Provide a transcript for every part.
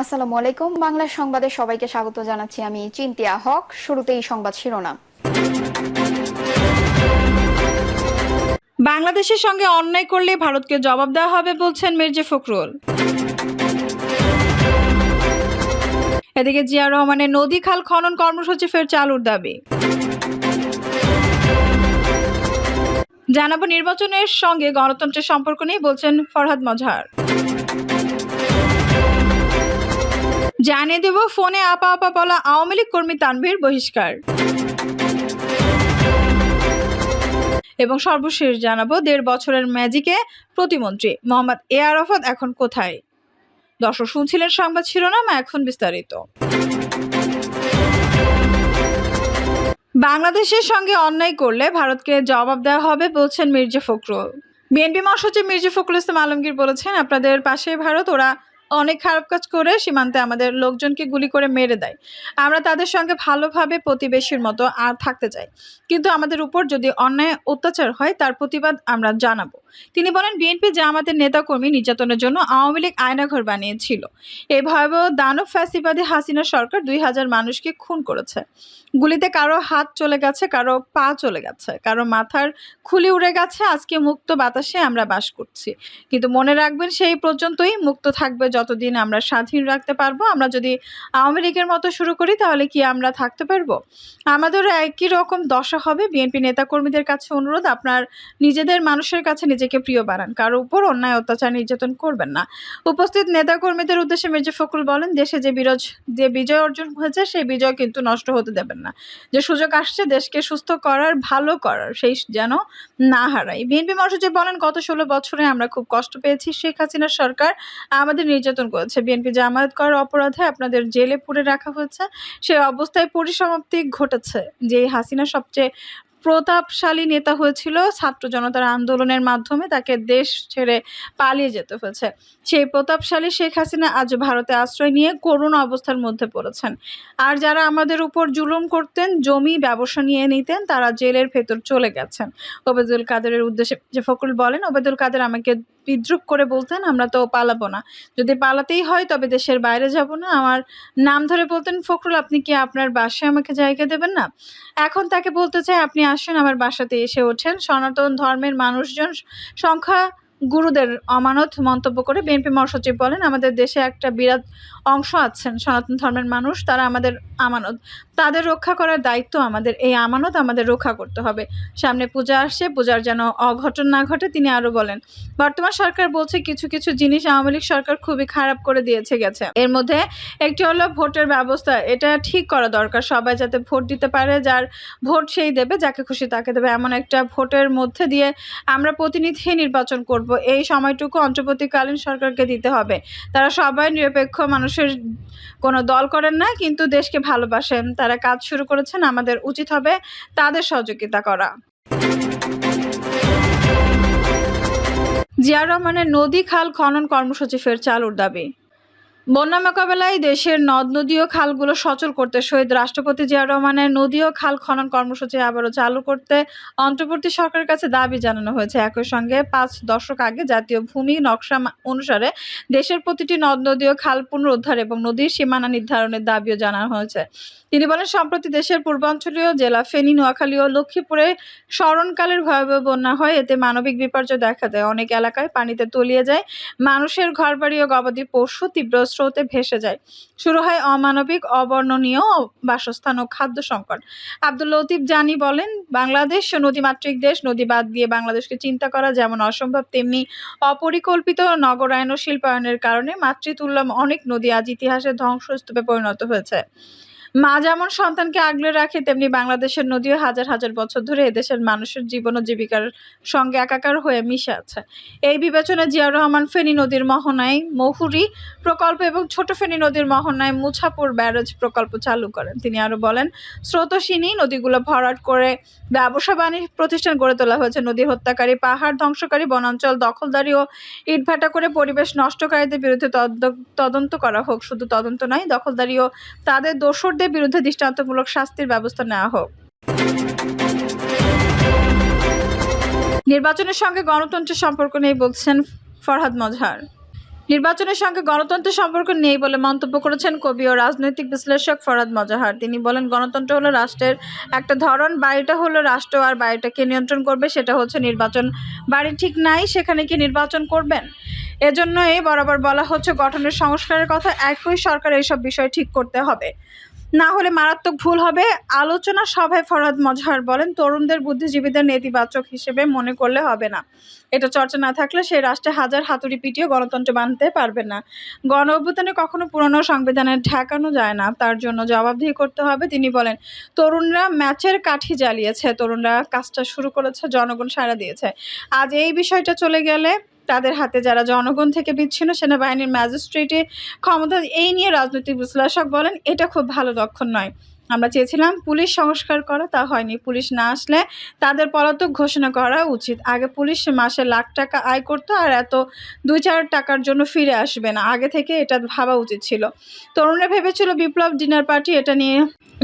আসসালামু আলাইকুম। বাংলা সংবাদে সবাইকে স্বাগত জানাচ্ছি। আমি চিন্তিয়া হক। শুরুতেই সংবাদ শিরোনাম। বাংলাদেশের সঙ্গে অন্যায় করলে ভারতকে জবাব দেওয়া হবে বলছেন মির্জা ফখরুল। এদিকে জিয়া রহমানের নদী খাল খনন কর্মসূচি ফের চালুর দাবি। জানাবো নির্বাচনের সঙ্গে গণতন্ত্রের সম্পর্ক নিয়ে বলছেন ফরহাদ মজহার। জানিয়ে দেব ফোনে আপা আপা বলা আওয়ামী লীগ কর্মী তানভীর বহিষ্কার। এবং সর্বশেষ জানাবো ১.৫ বছরের ম্যাজিকে প্রতিমন্ত্রী মোহাম্মদ এ আরাফাত এখন কোথায়। দর্শক শুনছিলেন সংবাদ শিরোনাম, এখন বিস্তারিত। বাংলাদেশের সঙ্গে অন্যায় করলে ভারতকে জবাব দেওয়া হবে বলছেন মির্জা ফখরুল। বিএনপি মহাসচিব মির্জা ফখরুল ইসলাম আলমগীর বলেছেন, আপনাদের পাশে ভারত, ওরা অনেক খারাপ কাজ করে সীমান্তে আমাদের লোকজনকে গুলি করে মেরে দেয়। আমরা তাদের সঙ্গে ভালোভাবে প্রতিবেশীর মতো আর থাকতে চাই, কিন্তু আমাদের উপর যদি অন্যায় অত্যাচার হয় তার প্রতিবাদ আমরা জানাবো। তিনি বলেন, বিএনপি জামাতের নেতাকর্মী নির্যাতনের জন্য আওয়ামী লীগ আয়নাঘর বানিয়েছিল। এই ভয়াবহ দানব ফ্যাসিবাদী হাসিনা সরকার ২,০০০ মানুষকে খুন করেছে। গুলিতে কারো হাত চলে গেছে, কারো পা চলে গেছে, কারো মাথার খুলি উড়ে গেছে। আজকে মুক্ত বাতাসে আমরা বাস করছি, কিন্তু মনে রাখবেন সেই পর্যন্তই মুক্ত থাকবে যতদিন আমরা স্বাধীন রাখতে পারবো। আমরা যদি আওয়ামী লীগের মতো শুরু করি তাহলে কি আমরা থাকতে পারবো? আমাদেরও একই রকম দশা হবে। বিএনপি নেতাকর্মীদের কাছে অনুরোধ, আপনার নিজেদের মানুষের কাছে নিজেকে প্রিয় বানান, কারো উপর অন্যায় অত্যাচার নির্যাতন করবেন না। উপস্থিত নেতাকর্মীদের উদ্দেশ্যে মির্জা ফখরুল বলেন, দেশে যে বিজয় অর্জন হয়েছে সেই বিজয় কিন্তু নষ্ট হতে দেবেন না। যে সুযোগ আসছে দেশকে সুস্থ করার, ভালো করার, সেই যেন না হারাই। বিএনপি মহাসচিব বলেন, গত ১৬ বছরে আমরা খুব কষ্ট পেয়েছি। শেখ হাসিনার সরকার আমাদের নির্যাতন করেছে। বিএনপি জামায়াত করার অপরাধে আপনাদের জেলে পুরে রাখা হয়েছে। সেই অবস্থায় পরিসমাপ্তি ঘটেছে। যে হাসিনা সবচেয়ে প্রতাপশালী নেতা হয়েছিল, ছাত্র জনতার আন্দোলনের মাধ্যমে তাকে দেশ ছেড়ে পালিয়ে যেতে হয়েছে। সেই প্রতাপশালী শেখ হাসিনা আজ ভারতে আশ্রয় নিয়ে করুণ অবস্থার মধ্যে পড়েছেন। আর যারা আমাদের উপর জুলুম করতেন, জমি ব্যবসা নিয়ে নিতেন, তারা জেলের ভেতর চলে গেছেন। ওবায়দুল কাদেরের উদ্দেশ্যে যে ফখরুল বলেন, ওবায়দুল কাদের আমাকে বিদ্রুপ করে বলতেন, আমরা তো পালাবো না, যদি পালাতেই হয় তবে দেশের বাইরে যাব না। আমার নাম ধরে বলতেন, ফখরুল আপনি কি আপনার বাসায় আমাকে জায়গা দেবেন না? এখন তাকে বলতে চাই, আপনি আসেন আমার বাসাতে এসে ওঠেন। সনাতন ধর্মের মানুষজন সংখ্যা গুরুদের অমানত মন্তব্য করে বিএনপি মহাসচিব বলেন, আমাদের দেশে একটা বিরাট অংশ আছেন সনাতন ধর্মের মানুষ, তারা আমাদের আমানত, তাদের রক্ষা করার দায়িত্ব আমাদের। এই আমানত আমাদের রক্ষা করতে হবে। সামনে পূজা আসছে, পূজার যেন অঘটন না ঘটে। তিনি আরো বলেন, বর্তমান সরকার বলছে কিছু কিছু জিনিস আওয়ামী লীগ সরকার খুবই খারাপ করে গেছে। এর মধ্যে একটি হলো ভোটের ব্যবস্থা। এটা ঠিক করা দরকার, সবাই যাতে ভোট দিতে পারে, যার ভোট সেই দেবে, যাকে খুশি তাকে দেবে। এমন একটা ভোটের মধ্যে দিয়ে আমরা প্রতিনিধি নির্বাচন করব, এই সময়টুকু অন্তর্বর্তীকালীন সরকারকে দিতে হবে। তারা সবাই নিরপেক্ষ, মানুষের কোনো দল করেন না, কিন্তু দেশকে ভালোবাসেন। তারা কাজ শুরু করেছেন, আমাদের উচিত হবে তাদের সহযোগিতা করা। জিয়া রহমানের নদী খাল খনন কর্মসূচি ফের চালুর দাবি। বন্যা মোকাবেলায় দেশের নদ নদী ও খালগুলো সচল করতে শহীদ রাষ্ট্রপতি জিয়া রহমানের নদী ও খাল খনন কর্মসূচি আবারও চালু করতে অন্তর্বর্তী সরকারের কাছে দাবি জানানো হয়েছে। একই সঙ্গে ৫ দশক আগে জাতীয় ভূমি নকশা অনুসারে দেশের প্রতিটি নদ নদী ও খাল পুনরুদ্ধার এবং নদীর সীমানা নির্ধারণের দাবিও জানানো হয়েছে। তিনি বলেন, সম্প্রতি দেশের পূর্বাঞ্চলীয় জেলা ফেনী, নোয়াখালী ও লক্ষ্মীপুরে স্মরণকালের ভয়াবহ বন্যা হয়। এতে মানবিক বিপর্যয় দেখা দেয়। অনেক এলাকায় পানিতে তলিয়ে যায়, মানুষের ঘরবাড়ি ও গবাদি পশু তীব্র স্রোতে ভেসে যায়। শুরু হয় অমানবিক, অবর্ণনীয় বাসস্থান ও খাদ্য সংকট। আব্দুল লতিফ জানি বলেন, বাংলাদেশ নদীমাতৃক দেশ। নদী বাদ দিয়ে বাংলাদেশকে চিন্তা করা যেমন অসম্ভব, তেমনি অপরিকল্পিত নগরায়ন ও শিল্পায়নের কারণে মাতৃতুল্য অনেক নদী আজ ইতিহাসের ধ্বংসস্তূপে পরিণত হয়েছে। মা যেমন সন্তানকে আগলে রাখে, তেমনি বাংলাদেশের নদীও হাজার হাজার বছর ধরে এদেশের মানুষের জীবন ও জীবিকার সঙ্গে একাকার হয়ে মিশে আছে। এই বিবেচনায় জিয়া রহমান ফেনী নদীর মোহনায় মহুরী প্রকল্প এবং ছোট ফেনী নদীর মোহনায় মুছাপুর ব্যারেজ প্রকল্প চালু করেন। তিনি আরো বলেন, স্রোতস্বিনী নদীগুলো ভরাট করে ব্যবসা বাণিজ্য প্রতিষ্ঠান গড়ে তোলা হয়েছে। নদী হত্যাকারী, পাহাড় ধ্বংসকারী, বনাঞ্চল দখলদারি ও ইটভাটা করে পরিবেশ নষ্টকারীদের বিরুদ্ধে তদন্ত করা হোক। শুধু তদন্ত নয়, দখলদারি ও তাদের দোষরদের বিরুদ্ধে দৃষ্টান্তমূলক শাস্তির ব্যবস্থা নেওয়া হোক। নির্বাচনের সঙ্গে গণতন্ত্রের সম্পর্ক নেই বলছেন ফরহাদ মজহার। নির্বাচনের সঙ্গে গণতন্ত্রের সম্পর্ক নেই বলে মন্তব্য করেছেন কবি ও রাজনৈতিক বিশ্লেষক ফরহাদ মজহার। তিনি বলেন, গণতন্ত্র হলো রাষ্ট্রের একটা ধরন, বাড়িটা হলো রাষ্ট্র, আর বাড়িটাকে নিয়ন্ত্রণ করবে সেটা হচ্ছে নির্বাচন। বাড়ি ঠিক নাই, সেখানে কি নির্বাচন করবেন? এজন্য এই বরাবর বলা হচ্ছে গঠনের সংস্কারের কথা। একই সরকার এইসব বিষয় ঠিক করতে হবে, না হলে মারাত্মক ভুল হবে। আলোচনা সভায় ফরহাদ মজহার বলেন, তরুণদের বুদ্ধিজীবীদের নেতিবাচক হিসেবে মনে করলে হবে না। এটা চর্চা না থাকলে সেই রাষ্ট্রে হাজার হাতুড়ি পিটিয়ে গণতন্ত্র বানতে পারবে না। গণ অভ্যুত্থানে কখনো পুরনো সংবিধানে ঠেকানো যায় না, তার জন্য জবাবদিহি করতে হবে। তিনি বলেন, তরুণরা ম্যাচের কাঠি জ্বালিয়েছে, তরুণরা কাজটা শুরু করেছে, জনগণ সাড়া দিয়েছে। আজ এই বিষয়টা চলে গেলে তাদের হাতে, যারা জনগণ থেকে বিচ্ছিন্ন, সেনাবাহিনীর ম্যাজিস্ট্রেটে ক্ষমতা, এই নিয়ে রাজনৈতিক বিশ্লেষক বলেন, এটা খুব ভালো লক্ষণ নয়। আমরা চেয়েছিলাম পুলিশ সংস্কার করা, তা হয়নি। পুলিশ না আসলে তাদের পলাতক ঘোষণা করা উচিত। আগে পুলিশ মাসে লাখ টাকা আয় করতো, আর এত 2-4 টাকার জন্য ফিরে আসবে না। আগে থেকে এটা ভাবা উচিত ছিল। তরুণরা ভেবেছিল বিপ্লব ডিনার পার্টি, এটা নিয়ে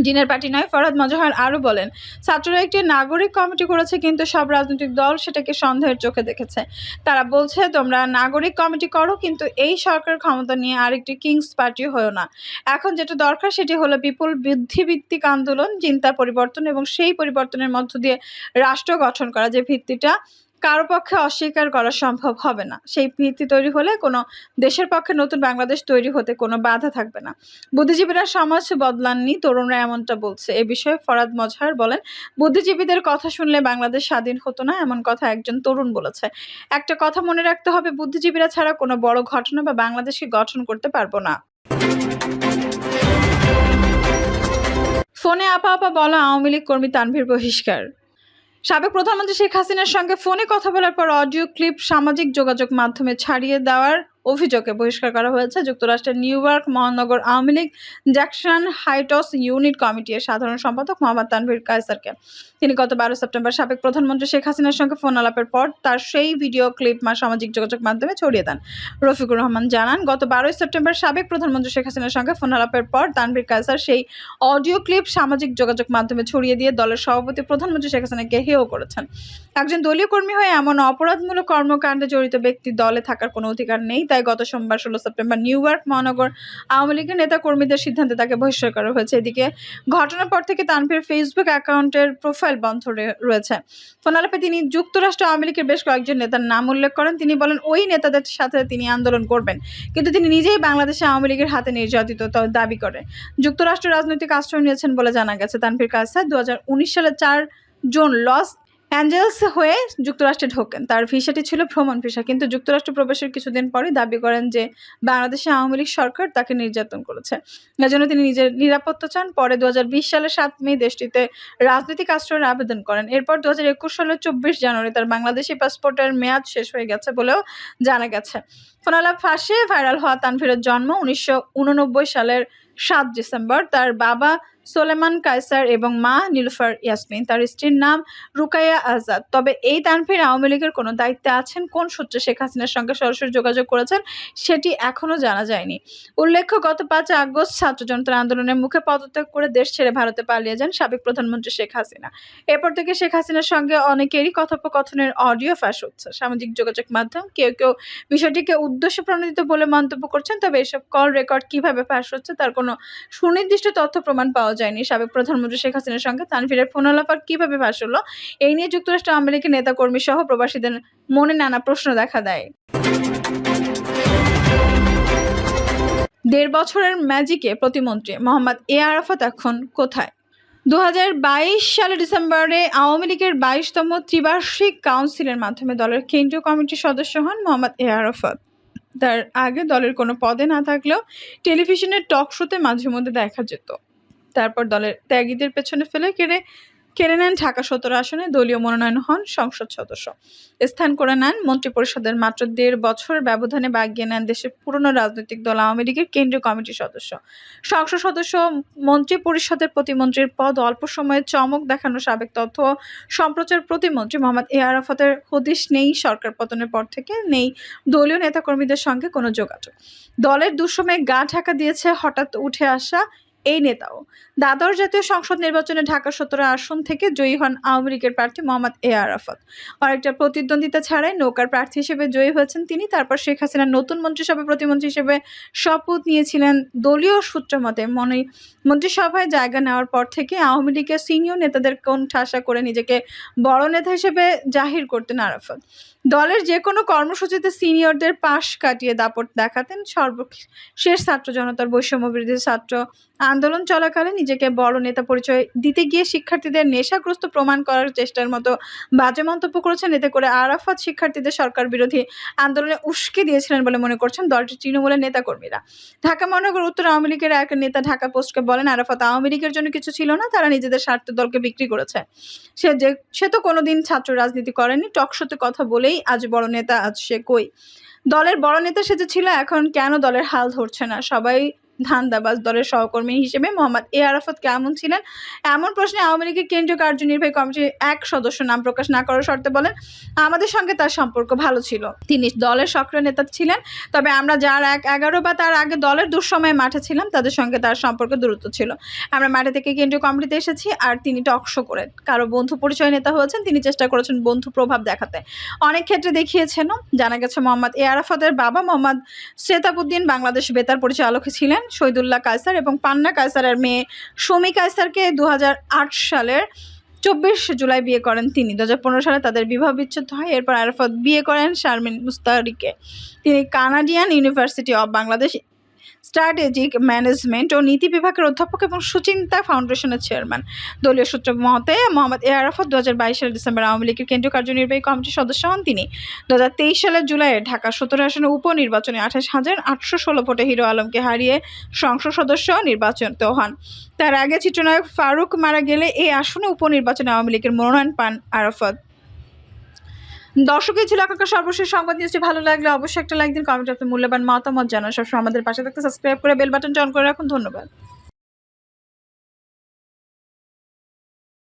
ডিনার পার্টি নয়। ফরহাদ মজহার আরও বলেন, ছাত্ররা একটি নাগরিক কমিটি করেছে, কিন্তু সব রাজনৈতিক দল সেটাকে সন্দেহের চোখে দেখেছে। তারা বলছে, তোমরা নাগরিক কমিটি করো, কিন্তু এই সরকার ক্ষমতা নিয়ে আরেকটি কিংস পার্টি হয়েও না। এখন যেটা দরকার সেটি হলো বিপুল বুদ্ধিভিত্তিক আন্দোলন, চিন্তা পরিবর্তন, এবং সেই পরিবর্তনের মধ্য দিয়ে রাষ্ট্র গঠন করা, যে ভিত্তিটা কারো পক্ষে অস্বীকার করা সম্ভব হবে না। সেই ভিত্তি তৈরি হলে কোনো দেশের পক্ষে নতুন বাংলাদেশ তৈরি হতে কোনো বাধা থাকবে না। বুদ্ধিজীবীরা সমাজ বদলাননি, তরুণরা এমনটা বলছে। এ বিষয়ে ফরহাদ মজহার বলেন, বুদ্ধিজীবীদের কথা শুনলে বাংলাদেশ স্বাধীন হতো না, এমন কথা একজন তরুণ বলেছে। একটা কথা মনে রাখতে হবে, বুদ্ধিজীবীরা ছাড়া কোনো বড় ঘটনা বা বাংলাদেশকে গঠন করতে পারবো না। ফোনে আপা আপা বলা আওয়ামী লীগ কর্মী তানভীর বহিষ্কার। সাবেক প্রধানমন্ত্রী শেখ হাসিনার সঙ্গে ফোনে কথা বলার পর অডিও ক্লিপ সামাজিক যোগাযোগ মাধ্যমে ছাড়িয়ে দেওয়ার অভিযোগে বহিষ্কার করা হয়েছে যুক্তরাষ্ট্রের নিউ ইয়র্ক মহানগর Awami League Jackson Heights unit কমিটির সাধারণ সম্পাদক মোহাম্মদ তানভীর কায়সারকে। তিনি গত 12 সেপ্টেম্বর সাবেক প্রধানমন্ত্রী শেখ হাসিনার সঙ্গে ফোন আলাপের পর তার সেই ভিডিও ক্লিপ সামাজিক যোগাযোগ মাধ্যমে ছড়িয়ে দেন। রফিকুর রহমান জানান, গত 12 সেপ্টেম্বর সাবেক প্রধানমন্ত্রী শেখ হাসিনার সঙ্গে ফোন আলাপের পর তানভীর কায়সার সেই অডিও ক্লিপ সামাজিক যোগাযোগ মাধ্যমে ছড়িয়ে দিয়ে দলের সভাপতি প্রধানমন্ত্রী শেখ হাসিনাকে হেয় করেছেন। একজন দলীয় কর্মী হয়ে এমন অপরাধমূলক কর্মকাণ্ডে জড়িত ব্যক্তি দলে থাকার কোনো অধিকার নেই। তাই গত সোমবার 16 সেপ্টেম্বর নিউ ইয়র্ক মহানগর আওয়ামী লীগের নেতা কর্মীদের সিদ্ধান্তে তাকে বহিষ্কার করা হয়েছে। এদিকে ঘটনার পর থেকে তানভীর ফেসবুক অ্যাকাউন্টের প্রোফাইল বন্ধ রয়েছে। ফোন আলাপে তিনি যুক্তরাষ্ট্র আওয়ামী লীগের বেশ কয়েকজন নেতার নাম উল্লেখ করেন। তিনি বলেন, ওই নেতাদের সাথে তিনি আন্দোলন করবেন, কিন্তু তিনি নিজেই বাংলাদেশে আওয়ামী লীগের হাতে নির্যাতিত দাবি করে যুক্তরাষ্ট্র রাজনৈতিক আশ্রয় নিয়েছেন বলে জানা গেছে। তানভীর কায়সার 2019 সালে 4 জুন লস অ্যাঞ্জেলস হয়ে যুক্তরাষ্ট্রে ঢোকেন। তার ভিসাটি ছিল ভ্রমণ ভিসা, কিন্তু যুক্তরাষ্ট্র প্রবেশের কিছুদিন পরই দাবি করেন যে বাংলাদেশে আওয়ামী লীগ সরকার তাকে নির্যাতন করেছে। এজন্য তিনি নিজের নিরাপত্তা চান। পরে 2020 সালের 7 মে দেশটিতে রাজনৈতিক আশ্রয়ের আবেদন করেন। এরপর 2021 সালের 24 জানুয়ারি তার বাংলাদেশি পাসপোর্টের মেয়াদ শেষ হয়ে গেছে বলেও জানা গেছে। ফোন আলাপ ফাঁসে ভাইরাল হওয়া তানভীরের জন্ম 1989 সালের 7 ডিসেম্বর। তার বাবা সোলেমান কায়সার এবং মা নীলুফার ইয়াসমিন। তার স্ত্রীর নাম রুকাইয়া আজাদ। তবে এই তানভীর আওয়ামী লীগের কোনো দায়িত্বে আছেন, কোন সূত্রে শেখ হাসিনার সঙ্গে সরাসরি যোগাযোগ করেছেন সেটি এখনও জানা যায়নি। উল্লেখ্য, গত 5 আগস্ট ছাত্র জনতার আন্দোলনের মুখে পদত্যাগ করে দেশ ছেড়ে ভারতে পালিয়ে যান সাবেক প্রধানমন্ত্রী শেখ হাসিনা। এরপর থেকে শেখ হাসিনার সঙ্গে অনেকেরই কথোপকথনের অডিও ফাঁস হচ্ছে সামাজিক যোগাযোগ মাধ্যম। কেউ কেউ বিষয়টিকে উদ্দেশ্য প্রণোদিত বলে মন্তব্য করছেন। তবে এসব কল রেকর্ড কিভাবে ফাঁস হচ্ছে তার কোনো সুনির্দিষ্ট তথ্য প্রমাণ পাওয়া যায়নি। সাবেক প্রধানমন্ত্রী শেখ হাসিনার সঙ্গে তানভীরের ফোন আলাপ কিভাবে ফাঁস হলো, এই নিয়ে যুক্তরাষ্ট্র আওয়ামী লীগের নেতা কর্মী সহ প্রবাসীদের মনে নানা প্রশ্ন দেখা দেয়। 1.5 বছরের ম্যাজিকে প্রতিমন্ত্রী মোহাম্মদ এ আরাফাত এখন কোথায়? 2022 সালের ডিসেম্বরে আওয়ামী লীগের 22তম ত্রিবার্ষিক কাউন্সিলের মাধ্যমে দলের কেন্দ্রীয় কমিটির সদস্য হন মোহাম্মদ এ আরাফাত। তার আগে দলের কোনো পদে না থাকলেও টেলিভিশনের টক শোতে মাঝে মধ্যে দেখা যেত। তারপর দলের ত্যাগীদের পেছনে ফেলে কেড়ে নেন ঢাকা 17 আসনে দলীয় মনোনয়ন হন সংসদ সদস্য। স্থান করে নেন মন্ত্রিপরিষদের। মাত্র 1.5 বছর ব্যবধানে বাগিয়ে নেন দেশের পুরনো রাজনৈতিক দল আওয়ামী লীগের কেন্দ্রীয় কমিটির সদস্য, সংসদ সদস্য, মন্ত্রিপরিষদের প্রতিমন্ত্রীর পদ। অল্প সময়ে চমক দেখানো সাবেক তথ্য সম্প্রচার প্রতিমন্ত্রী মোহাম্মদ এ আরাফাতের হদিশ নেই সরকার পতনের পর থেকে, নেই দলীয় নেতাকর্মীদের সঙ্গে কোনো যোগাযোগ। দলের দুঃসময়ে গা ঢাকা দিয়েছে হঠাৎ উঠে আসা এই নেতাও। দ্বাদশ জাতীয় সংসদ নির্বাচনে ঢাকা ১৭ আসন থেকে জয়ী হন আওয়ামী লীগের প্রার্থী মোহাম্মদ এ আরাফাত। অনেকটা প্রতিদ্বন্দ্বিতা ছাড়াই নৌকার প্রার্থী হিসেবে জয়ী হয়েছেন তিনি। তারপর শেখ হাসিনার নতুন মন্ত্রিসভা প্রতিমন্ত্রী হিসেবে শপথ নিয়েছিলেন। দলীয় সূত্র মতে মন্ত্রিসভায় জায়গা নেওয়ার পর থেকে আওয়ামী লীগের সিনিয়র নেতাদের কোণঠাসা করে নিজেকে বড় নেতা হিসেবে জাহির করতেন আরাফাত। দলের যে কোনো কর্মসূচিতে সিনিয়রদের পাশ কাটিয়ে দাপট দেখাতেন। সর্বশেষ ছাত্র জনতার বৈষম্য বিরোধী ছাত্র আন্দোলন চলাকালে নিজেকে বড় নেতা পরিচয় দিতে গিয়ে শিক্ষার্থীদের নেশাগ্রস্ত প্রমাণ করার চেষ্টার মতো বাজে মন্তব্য করেছেন। এতে করে আরাফাত শিক্ষার্থীদের সরকার বিরোধী আন্দোলনে উস্কে দিয়েছিলেন বলে মনে করছেন দলটির তৃণমূলের নেতাকর্মীরা। ঢাকা মহানগর উত্তর আওয়ামী লীগের এক নেতা ঢাকা পোস্টকে বলেন, আরাফাত আওয়ামী লীগের জন্য কিছু ছিল না, তারা নিজেদের স্বার্থে দলকে বিক্রি করেছে। সে তো কোনোদিন ছাত্র রাজনীতি করেনি, টকশোতে কথা বলেই আজ বড় নেতা। আজ সে কই? দলের বড় নেতা সেজেছিল, এখন কেন দলের হাল ধরছে না? সবাই ধান্দাবাজ। দলের সহকর্মী হিসেবে মোহাম্মদ এ আরাফাত কেমন ছিলেন এমন প্রশ্নে আওয়ামী লীগের কেন্দ্রীয় কার্যনির্বাহী কমিটির এক সদস্য নাম প্রকাশ না করার শর্তে বলেন, আমাদের সঙ্গে তার সম্পর্ক ভালো ছিল, তিনি দলের সক্রিয় নেতা ছিলেন। তবে আমরা যার 11 বা তার আগে দলের দুঃসময়ে মাঠে ছিলাম তাদের সঙ্গে তার সম্পর্ক দূরত্ব ছিল। আমরা মাঠে থেকে কেন্দ্রীয় কমিটিতে এসেছি। আর তিনি টকশো করে কারো বন্ধু পরিচয় নেতা হয়েছেন। তিনি চেষ্টা করেছেন বন্ধু প্রভাব দেখাতে, অনেক ক্ষেত্রে দেখিয়েছেনও। জানা গেছে মোহাম্মদ এ আরাফাতের বাবা মোহাম্মদ সেতাবউদ্দিন বাংলাদেশ বেতার পরিচালক ছিলেন। শহীদুল্লাহ কায়সার এবং পান্না কায়সারের মেয়ে সুমি কায়সারকে 2008 সালের 24 জুলাই বিয়ে করেন তিনি। 2015 সালে তাদের বিবাহ বিচ্ছেদ হয়। এরপর আরাফাত বিয়ে করেন শারমিন মুস্তারিকে। তিনি Canadian University of Bangladesh strategic management ও নীতি বিভাগের অধ্যাপক এবং সুচিন্তা ফাউন্ডেশনের চেয়ারম্যান। দলীয় সূত্র মতে মোহাম্মদ এ আরাফাত 2022 সালের ডিসেম্বর আওয়ামী লীগের কেন্দ্রীয় কার্যনির্বাহী কমিটির সদস্য হন তিনি। 2023 সালের জুলাইয়ে ঢাকা 17 আসনে উপনির্বাচনে 28,816 ভোটে হিরো আলমকে হারিয়ে সংসদ সদস্য নির্বাচিত হন। তার আগে চিত্রনায়ক ফারুক মারা গেলে এই আসনে উপনির্বাচনে আওয়ামী লীগের মনোনয়ন পান আরাফাত। দর্শকই ছিল এখনকার সর্বশেষ সংবাদ। নিউজটি ভালো লাগলে অবশ্যই একটা লাইক দিন, কমেন্টে আপনার মূল্যবান মতামত জানান। সবসময় আমাদের পাশে থাকতে সাবস্ক্রাইব করে বেল বাটনটি অন করে রাখুন। ধন্যবাদ।